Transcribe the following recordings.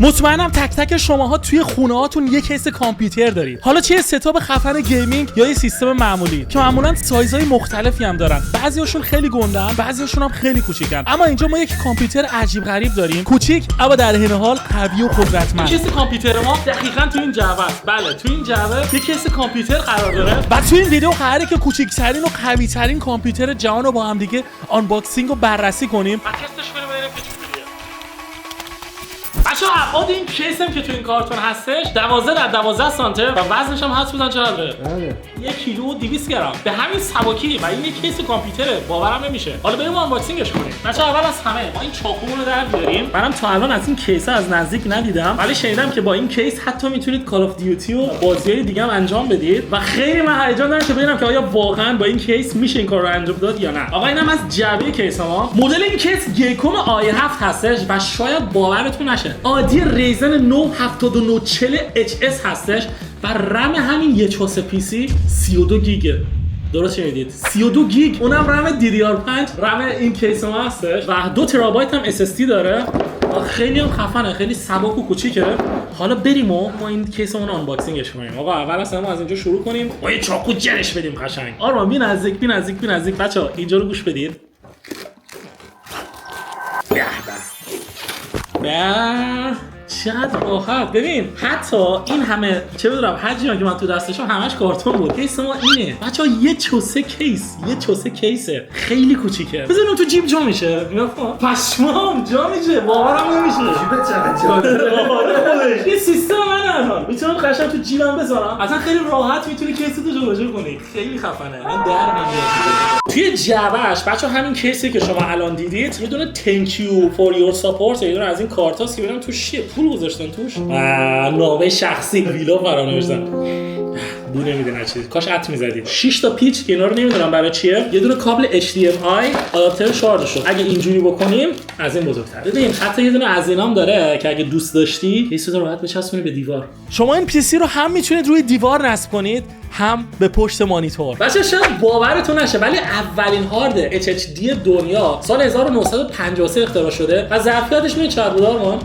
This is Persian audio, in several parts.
مطمئنم تک تک شماها توی خونه‌هاتون یک کیس کامپیوتر دارید. حالا چه ستاپ خفن گیمینگ یا یه سیستم معمولی که معمولاً سایزهای مختلفی هم دارن. بعضیاشون خیلی گندن، بعضیاشون هم خیلی کوچیکن. اما اینجا ما یک کامپیوتر عجیب غریب داریم، کوچیک اما در حین حال قوی و قدرتمند. کیس کامپیوتر ما دقیقاً تو این جعبه است. بله، تو این جعبه یک کیس کامپیوتر قرار داره. و تو این ویدیو قراره که کوچیک‌ترین و قوی‌ترین کامپیوتر جهان رو با هم دیگه آنباکسینگ و بررسی کنیم. و تستش کنیم ببینیم که بچه‌ها ابعاد این کیس هم که تو این کارتون هستش 12 در 12 سانته و وزنش هم حدس بزن چقدره؟ بله 1 کیلو و 200 گرم. به همین سبکی و این یک کیس کامپیوتره، باورم نمیشه. حالا بریم آنباکسینگش کنیم. بچه‌ها اول از همه ما این چاقومون رو در بیاریم. منم تا الان از این کیس‌ها از نزدیک ندیدم، ولی شنیدم که با این کیس حتی میتونید کال آف دیوتی و بازی‌های دیگه هم انجام بدید و خیلی من هیجان دارم که ببینم که آیا واقعا با این کیس میشه این کار رو انجام داد یا نه. آقا اینم از جعبه کیس ما. مدل این کیس گیکوم i7 هستش و شاید باورتون نشه عادی ریزن 9 7940 HS هستش و رم همین یه چوس پی سی 32 گیگه. درست شنیدید، 32 گیگ، اونم رم DDR5 رم این کیس ما هستش و 2 ترابایت هم SSD داره و خیلی هم خفنه، خیلی سبک و کوچیکه. حالا بریم و ما این کیسمون اونباکسینگش کنیم. آقا اول اصلا ما از اینجا شروع کنیم، با یه چاقو جرش بدیم قشنگ. آرمان بی نزدیک بچه‌ها اینجا رو گوش بدید. چقدر راحت. ببین حتی این همه چه بدونم حجمی که من تو دستشم همش کارتون بود. کیس ما اینه بچه‌ها، یه چوسه کیسه خیلی کوچیکه. بزنم تو جیب جا میشه. نگاه کن پشمام جا میشه، باورم نمیشه. جیبت چقدر جا. این سیستم من الان میتونم قشنگ تو جیبم بذارم، اصلا خیلی راحت میتونی کیستو جابجا کنی. خیلی خفنه. من در نمیاد. توی جعبه‌اش بچه‌ها همین کیسی که شما الان دیدید یه دونه thank you for your support، یه دونه از این کارتاست که ببینم توش چیه، پول گذاشتن توش و نامه شخصی ویلا فرا نوشتن. بو نمیده نه چیزی، کاش عط می‌زدید. 6 تا پیچ که اینا رو نمیدونم برای چیه. یه دونه کابل HDMI آداپتر شارژشو اگه اینجوری بکنیم از این بزرگتر. ببین حتی یه دونه از اینام داره که اگه دوست داشتی کیسو رو راحت بچسبونی به دیوار. شما این پی سی رو هم میتونید روی دیوار نصب کنید هم به پشت مانیتور. بچه‌ها شاید باورتون نشه ولی اولین هارد HDD دنیا سال 1953 اختراع شده و ظرفیتش میشه چقدر بود آرمان؟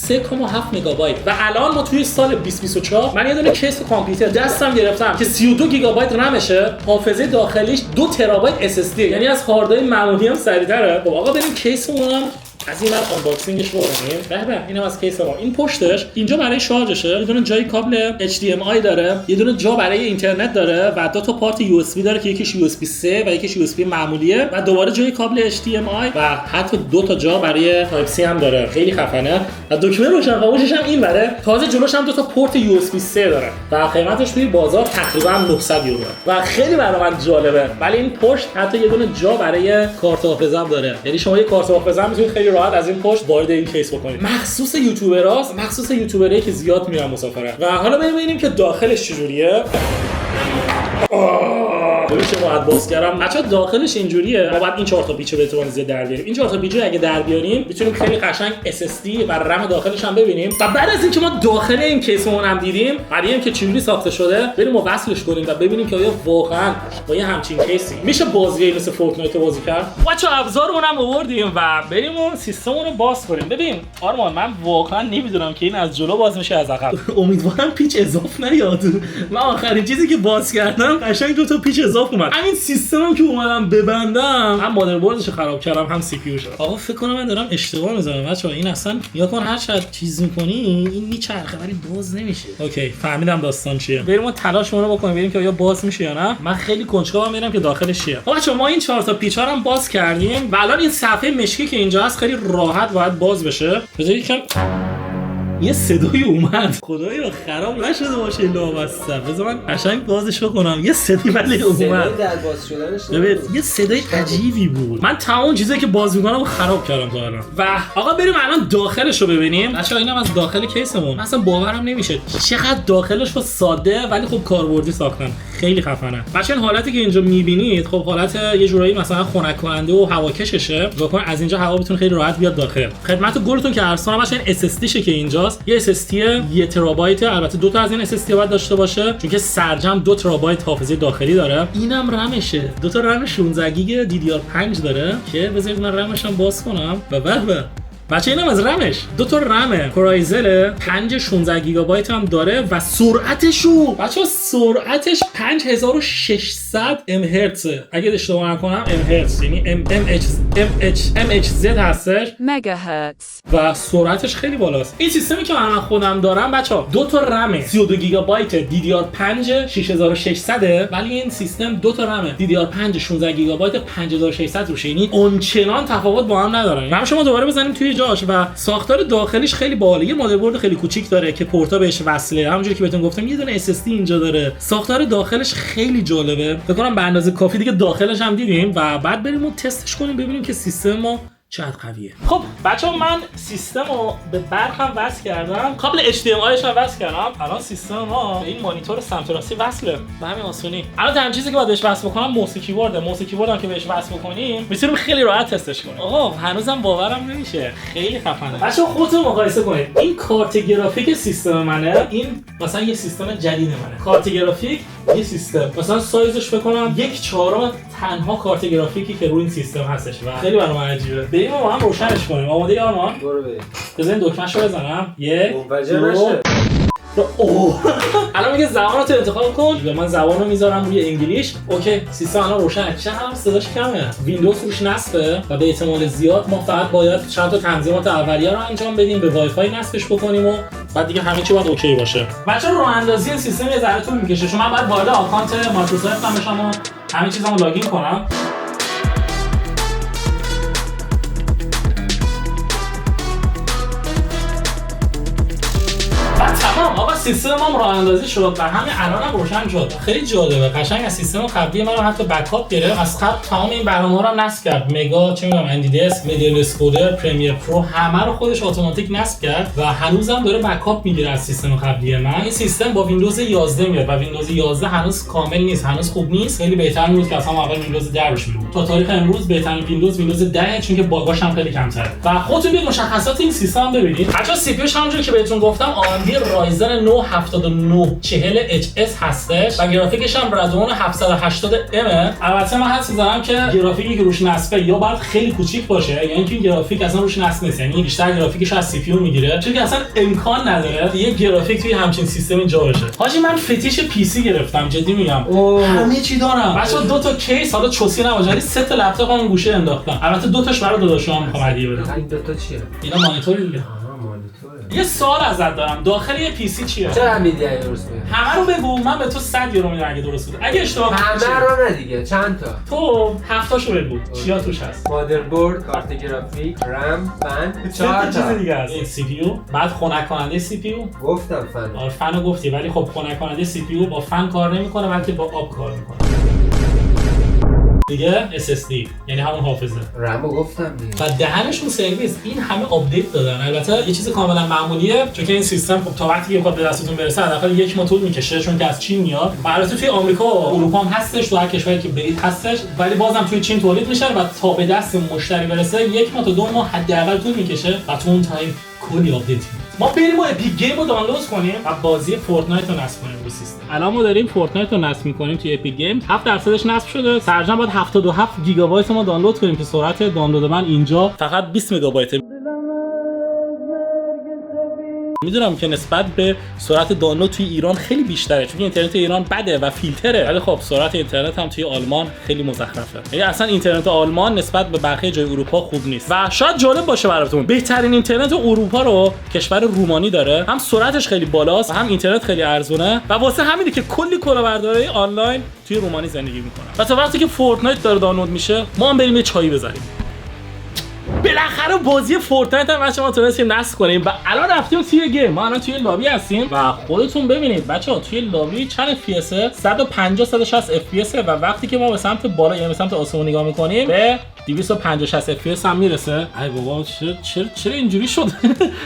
3.7 مگابایت و الان ما توی سال 2024 من یه دونه کیس کامپیوتر دستم گرفتم که 32 گیگابایت رمشه، حافظه داخلیش 2 ترابایت SSD، یعنی از هاردهای معمولی هم سریع‌تره. خب آقا بریم کیسمون از این آنباکسینگش بکنیم. به اینم از کیس ما. این پشتش اینجا برای شارژشه، یه دونه جای کابل HDMI داره، یه دونه جا برای اینترنت داره و 2 تا پورت USB داره که یکیش USB 3 و یکیش USB معمولیه و دوباره جای کابل HDMI و حتی 2 تا جا برای تایپ C هم داره. خیلی خفنه و دکمه روشن خاموشش هم این بره. تازه جلوش هم 2 تا پورت USB 3 داره و قیمتش توی بازار تقریبا 900 یورو و خیلی برای من جالبه. ولی این پشت حتی یه دونه جا برای کارت حافظه هم داره، یعنی شما یه کارت حافظه هم میتونید خیلی راحت از این پشت وارد این کیس بکنید. مخصوص یوتیوبراست، مخصوص یوتیوبرایی که زیاد میرن مسافرت. و حالا ببینیم که داخلش چجوریه. ببین چه راحت باز کردم. بچه‌ها داخلش اینجوریه. ما بعد این 4 تا پیچو بتونیم زیر در بیاریم. این 4 تا پیچو اگه در بیاریم میتونیم خیلی قشنگ SSD و رم داخلش هم ببینیم. و بعد از اینکه ما داخل این کیسمون هم دیدیم، بعدیم که چجوری ساخته شده، بریم و وصلش کنیم و ببینیم که آیا واقعا با یه همچین کیسی میشه بازی مثل فورتنایت بازی کرد. بچه‌ها ابزارمون هم آوردیم و بریم و سیستممون رو باز کنیم. ببین آرمان من واقعا نمیدونم که این از جلو باز میشه از عقب. امیدوارم پیچ اضافه نیاد. من آخرین چیزی که باز کردم قشنگ 2 تا پیچ اضافه اومد. همین سیستمم که اومدم ببندم هم مادربردش رو خراب کردم هم سی پی یو شد. آقا فکر کنم من دارم اشتباه می‌زنم بچه‌ها. این اصلا یا کن هر چقدر چیز می‌کنی این میچرخه ولی باز نمیشه. اوکی فهمیدم داستان چیه. بریم و تلاشمون رو بکنیم ببینیم که آیا باز میشه یا نه. من خیلی کنجکاوم ببینم که داخلش چیه. بچه‌ها ما این 4 تا پیچا رو هم باز کردیم و الان این صفحه مشکی که اینجا هست خیلی راحت باید باز بشه. بذارید یکم یه صدایی اومد. خدایا خراب نشده باشه لابسته. بذار من قشنگ بازش بکنم. یه صدایی ولی اومد. صدای در باز شدنش ببین یه صدای عجیبی بود. من تمام چیزایی که باز می‌کنم خراب کردم تا الان. و آقا بریم الان داخلش رو ببینیم. بچه‌ها اینم از داخل کیسمون. اصلا باورم نمیشه چقدر داخلش رو ساده ولی خب کاربردی ساختن. خیلی خفنه. بچه‌ها این حالتی که اینجا می‌بینید خب حالت یه جورایی مثلا خنک کننده و هواکششه. واقعا از اینجا هوا بتونه خیلی راحت بیاد داخل. خدمت گلتون که عرض کنم بچه‌ها این SSD شه که اینجاست. یه SSD 1 ترابایت، البته 2 تا از این SSD باید داشته باشه چون که سرجم 2 ترابایت حافظه داخلی داره. اینم رمشه. 2 تا رم 16 گیگ DDR5 داره که بذارید من رمش هم باز کنم و به بچه اینم از رمش، دو تا رم کرایزل 5 16 گیگابایت هم داره و سرعتش سرعتش 5600 ام هرتز، اگه اشتباه نکنم ام هرتز یعنی ام اچ زد هستش، megahertz. و سرعتش خیلی بالاست. این سیستمی که من خودم دارم بچه‌ها، دو تا رم 32 گیگابایت DDR5 6600 ولی این سیستم دو تا رم DDR5 16 گیگابایت 5600 روشه، یعنی اونچنان تفاوت با هم ندارن. رم شما دوباره بزنیم توی جاش و ساختار داخلیش خیلی باحاله. یه مادربرد خیلی کوچیک داره که پورتا بهش وصله، همونجوری که بهتون گفتم یه دونه SSD اینجا داره. ساختار داخلش خیلی جالبه، فکر کنم به اندازه کافی دیگه داخلش هم دیدیم و بعد بریم و تستش کنیم ببینیم که سیستم ما چقدر قویه. خب بچه‌ها من سیستم رو به برق هم وصل کردم، کابل HDMI هم وصل کردم. الان سیستم ما به این مانیتور سمت راستی وصله به همین آسونی. الان تنها چیزی که باید بهش وصل بکنم موس کیبورد هم که بهش وصل بکنیم میتونیم خیلی راحت تستش کنیم. آقا هنوزم باورم نمیشه، خیلی خفنه. بچه‌ها خودتون مقایسه کنید، این کارت گرافیک سیستم منه، این مثلا یه سیستم جدید منه. کارت گرافیک یه سیستم مثلا سایزش فکر کنم 1/4 تنها کارت گرافیکی که روی این سیستم هستش و خیلی برام عجیبه. بریم با هم روشنش کنیم. آماده آرمان؟ برو بریم. بزنین دکمه‌شو بزنم. یک منفجر نشه. الان میگه زبانتو انتخاب کن یا من زبانو میذارم روی انگلیش. اوکی سیستم الان روشنه. چه هم صداش کمه، ویندوز روش نصبه و به احتمال زیاد ما فقط باید چند تا تنظیمات اولیه رو انجام بدیم، به وای فای نصبش بکنیم و بعد دیگه همه چی باید اوکی باشه. بچه‌ها راه اندازی این سیستم یه ذره طول میکشه، چون من باید وارد آکانت مایکروسافت هم بشم و همه چیزامو لاگین کنم. تمام آقا سیستم ما راه اندازی شد و همین الانم روشن شد. خیلی جالبه، قشنگ از سیستم قبلی من حتی بکاپ گرفت، از قبل تمام این برنامه‌ها رو نصب کرد، مگا چه می‌دونم اندیدس، مدیل اسکودر، پرمیر پرو، همه رو خودش اتوماتیک نصب کرد و هنوزم داره بکاپ میگیره از سیستم قبلی من. این سیستم با ویندوز 11 میاد و ویندوز 11 هنوز کامل نیست، هنوز خوب نیست، خیلی بهتر بود که اصلا اول ویندوز 10 روش بود. تا تاریخ امروز بهترین ویندوز 10 چون که باگاش هم خیلی کمتره. و خودتون بیاید مشخصات این سیستم ببینید. بچا سی پی یوش همونجوری که بهتون گفتم AMD رایزن 9 7940HS هستش و گرافیکش هم رادیون 780M. البته من حدس می‌زنم که گرافیکی که روش نصبه یا باید خیلی کوچیک باشه یا اینکه گرافیک اصلا روش نصب نیست، یعنی بیشتر گرافیکش از سی پی یو میگیره، چون که اصلا امکان نداره یه گرافیک توی همچین سیستمی جا بشه. حاجی من فتیش پی سی گرفتم، جدی میگم، همه چی دارم. بچه‌ها دو تا کیس، حالا چوسی نباشه، ولی سه تا لپتاپم گوشه انداختم. البته دو تاش برای داداشام می‌خوام هدیه بدم. این دو تا چیه؟ اینا مانیتور دیگه. یه سوال ازت دارم، داخل یه پی سی چیه؟ چرا میدی اگه درست بگم؟ همه رو بگو، من به تو 100 یورو میدم اگه درست بود. اگه اشتباه کنی همه رو نه دیگه، چند تا؟ تو 7 تاشو بگو. چیا توش هست؟ مادربرد، کارت گرافیک، رم، فن، 4 چیز تا. دیگه هست. این سی پی یو، بعد خنک کننده سی پی یو. گفتم فن. آره فنو گفتی، ولی خب خنک کننده سی پی یو با فن کار نمیکنه بلکه با آب کار میکنه. دیگه SSD یعنی همون حافظه. رمو گفتم دیگه. و دهنشون سرویس، این همه آپدیت دادن. البته یه چیز کاملا معمولیه، چون که این سیستم خب تا وقتی که بخواد به دستتون برسه حداقل یک ماه طول میکشه، چون که از چین میاد. البته توی آمریکا و اروپا هم هستش، تو هر کشوری که برید هستش، ولی بازم توی چین تولید میشه و تا به دست مشتری برسه یک ماه تا 2 ماه حداقل طول میکشه و تو اون تایم کلی آپدیت میاد. ما بریم و اپیک گیم رو دانلود کنیم و بازی فورتنایت رو نصب کنیم رو سیستم. الان ما داریم فورتنایت رو نصب می‌کنیم توی اپیک گیم. 7% نصب شده. سرجم باید 77 گیگابایت ما دانلود کنیم که سرعت دانلود من اینجا فقط 20 مگابایت. میدونم که نسبت به سرعت دانلود توی ایران خیلی بیشتره، چون اینترنت ایران بده و فیلتره، ولی خب سرعت اینترنت هم توی آلمان خیلی مزخرفه. یعنی اصلا اینترنت آلمان نسبت به بقیه جای اروپا خوب نیست و شاید جالب باشه براتون. بهترین اینترنت اروپا رو کشور رومانی داره، هم سرعتش خیلی بالاست و هم اینترنت خیلی ارزونه و واسه همینه که کلی کلاهبرداری آنلاین توی رومانی زندگی میکنن. و تا وقتی که فورتنایت داره دانلود میشه ما هم بریم یه چایی بزنیم. بالاخره بازی فورتنایت هم بچه‌ها تونستیم نصب کنیم و الان رفتیم توی گیم. ما الان توی لابی هستیم و خودتون ببینید بچه‌ها توی لابی چند FPS 150 160 FPS و وقتی که ما به سمت بالا یعنی به سمت آسمون نگاه می‌کنیم به 250 60 FPS هم میرسه. ای بابا چرا اینجوری شد؟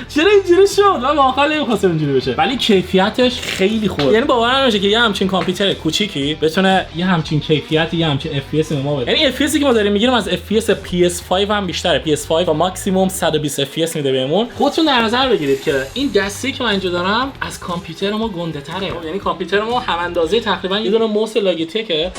چرا اینجوری شد؟ من واقعا نمی‌خواستم اینجوری بشه. ولی کیفیتش خیلی خوبه. یعنی باور نمیشه که یه همچین کامپیوتر کوچیکی بتونه یه همچین کیفیتی یه همچین FPS به ما بده. یعنی FPSی که ما داریم میگیریم از FPS PS5 هم بیشتره. PS5 و ماکسیمم 120 FPS میده بهمون. خودتون در نظر بگیرید که این دستی که من اینجا دارم از کامپیوتر ما گنده تره. یعنی کامپیوتر ما هم اندازه تقریبا یه دونه موس لاگیتکه.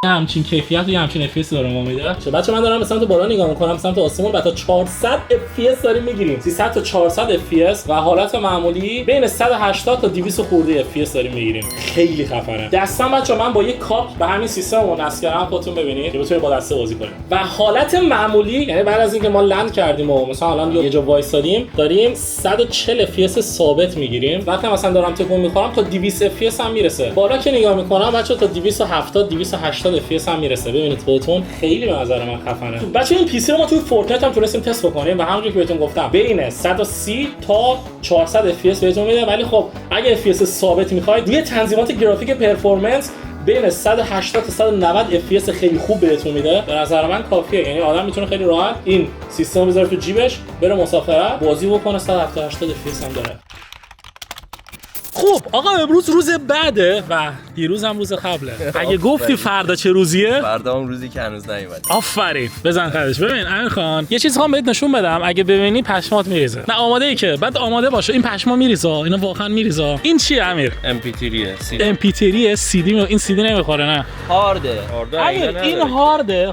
همچین کیفیت و همچین FPS داره ما میده. بچه من دارم به سمت بالا نگاه میکنم، سمت آسمون، بعد تا 400 FPS داریم میگیریم. 300 تا 400 FPS و حالت معمولی بین 180 تا 200 خورده FPS داریم میگیریم. خیلی خفنه. دستم بچه من با یک کاپ به همین سیستم نصب کردم، خودتون ببینید که بتونید با دسته بازی کنید. و حالت معمولی یعنی بعد از اینکه ما لند کردیم و مثلا الان یه جا وایسادیم داریم 140 FPS ثابت میگیریم. وقتی مثلا دارم تکون میخورم تا 200 FPS هم میرسه. بالا که نگاه میکنم بچه تا 270 280 FPS هم میرسه. ببینید خودتون خیلی به نظر من خفنه. بچه این پی سی رو ما توی فورتنایت هم تونستیم تست بکنیم و همونجوری که بهتون گفتم بین 130 تا 400 FPS بهتون میده. ولی خب اگه FPS ثابت میخواید روی تنظیمات گرافیک پرفورمنس بین 180 تا 190 FPS خیلی خوب بهتون میده. به نظر من کافیه. یعنی آدم میتونه خیلی راحت این سیستم بذاره تو جیبش بره مسافرت بازی بکنه. 170 80 FPS هم داره. خب آقا امروز روز بعده و دیروز هم روز قبله. اگه گفتی فردا چه روزیه؟ فردا هم روزی که هنوز نیومد. آفرین. بزن خودش. ببین امیر خان یه چیز میخوام بهت نشون بدم، اگه ببینی پشمات میریزه. نه آماده ای که بعد آماده باشه. این پشما میریزه، اینا واقعا میریزه. این چیه امیر؟ MP3 CD این CD نمیخوره نه. هارده. امیر این هارد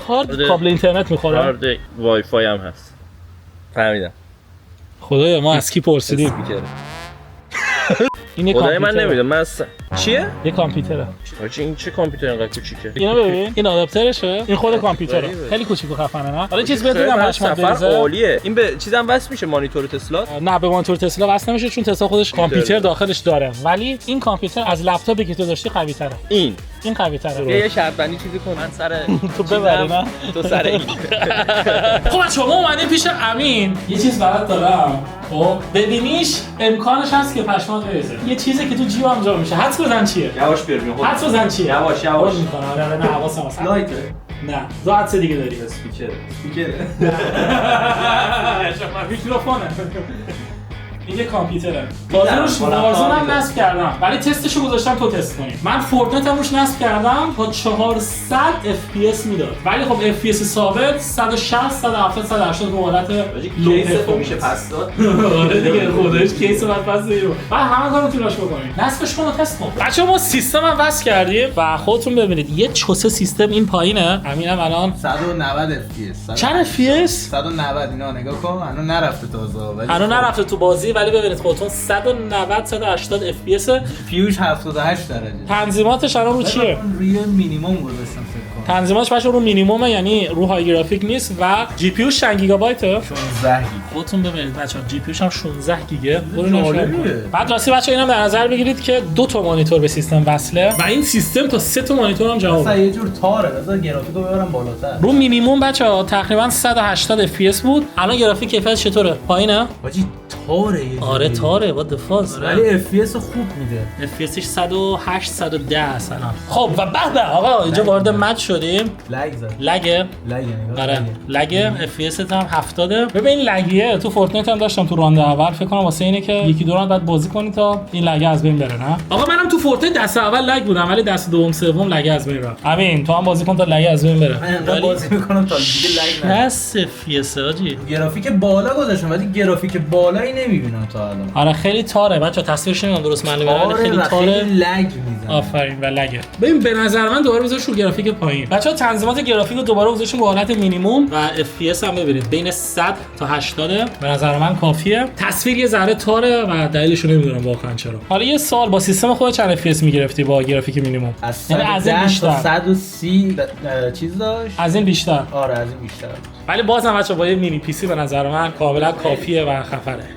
کابل اینترنت میخوره. هارد وای فای هم هست. فهمیدم. خدایا ما از کی پرسیدیم؟ این خدای من نمیدونم. من چیه؟ یه کامپیوتره. آجی این چه کامپیوتر اینقدر کوچیکه؟ اینو ببین، این آداپترشه، این خود کامپیوتره. خیلی کوچیک و خفنه نه؟ حالا چیز بهت بگم پشمات بریزه. عالیه. این به چیزام وصل میشه مانیتور تسلا؟ نه به مانیتور تسلا وصل نمیشه چون تسلا خودش کامپیوتر داخلش داره. ولی این کامپیوتر از لپتاپی که تو داشتی قوی‌تره. این قوی‌تره. یه شرط بندی چیزی کن من سر تو ببری نه؟ تو سر این. خب شما اومدین پیش امین یه چیز برات دارم. خب ببینیش امکانش هست که پشمات بریزه. یه چیزی که تو جیبم جا میشه. حدس بزن چیه؟ یواش بیر میخوام. حدس بزن چیه؟ یواش میکنه. آره نه حواسم هست. لایته. نه دو حدس دیگه داری. اسپیکر. میکروفونه. این یه کامپیوتره. تازه روش وارزون هم نصب کردم ولی تستشو گذاشتم تو تست کنی. من فورتنایت هم روش نصب کردم تا 400 FPS میداد ولی خب FPS ثابت 160 170 180 به حالت کیس خوب میشه پس داد. آره دیگه خودش کیس بعد پس دیگه بعد همه کارو میتونی راش بکنی. نصبش کن و تست کن. بچه‌ها ما سیستم هم وصل کردیم و خودتون ببینید یه چوسه سیستم این پایینه. همینم الان 190 FPS. چند FPS؟ 190 اینا نگاه کن. الان نرفته تازه ولی الان نرفته تو بازی ولی ببینید خودتون 190 180 FPS. پیوش 78 درجه. تنظیماتش الان رو چیه؟ روی مینیمم گذاشتم فکر کنم. تنظیماتش باشه رو مینیمم یعنی رو های گرافیک نیست و جی پی یو 6 گیگابایته. 16 گیگ. خودتون ببینید بچه‌ها جی پی یوش هم 16 گیگه. جالبیه. بعد راستی بچه‌ها اینا در نظر بگیرید که دو تا مانیتور به سیستم وصله و این سیستم تا 3 تا مانیتور هم جواب مثلا یه جور تاره. بذار گرافیکو ببرم بالاتر. رو مینیمم بچه‌ها تقریبا 180 FPS بود. الان گرافیک کیفیتش چطوره؟ پایینه؟ حاجی تاره. آره تاره what the fuck. ولی FPS خوب میده. FPSش 108 110 است الان. خب و بعد آقا اینجا وارد مچ شدیم. لگ زد. لگه نگاه. آره لگه FPS هم 70. ببین لگیه تو فورتنایت هم داشتم تو راند اول فکر کنم واسه اینه که یکی دو راند بعد بازی کنی تا این لگه از بین بره نه. آقا منم تو فورتنایت دست اول لگ بودم ولی دست دوم سوم لگه از بین رفت. همین تو هم بازی کن تا لگه از بین بره. من بازی میکنم تا دیگه لگ نره. بس FPS آجی گرافیک بالا گذاشتم ولی گرافیک بالایی نمیبینم تا الان. آره خیلی تاره بچا تصویرش نمیدونم درست معنی ولی خیلی تاره. خیلی لگ میزنه. آفرین و لگه. ببین به نظر من دوباره بذارش رو گرافیک پایین. بچه‌ها تنظیمات گرافیک رو دوباره گذاشتیم به حالت مینیمم و FPS هم ببینید بین 100 تا 80 به نظر من کافیه. تصویر یه ذره تاره و دلیلش رو نمیدونم واقعا چرا. حالا یه سال با سیستم خود چند FPS میگرفتی با گرافیک مینیمم؟ یعنی از این بیشتر 130 چیز داشت. از این بیشتر. آره از این بیشتر. ولی بازم بچه‌ها با یه مینی پی سی به نظر من کاملا کافیه و خفنه.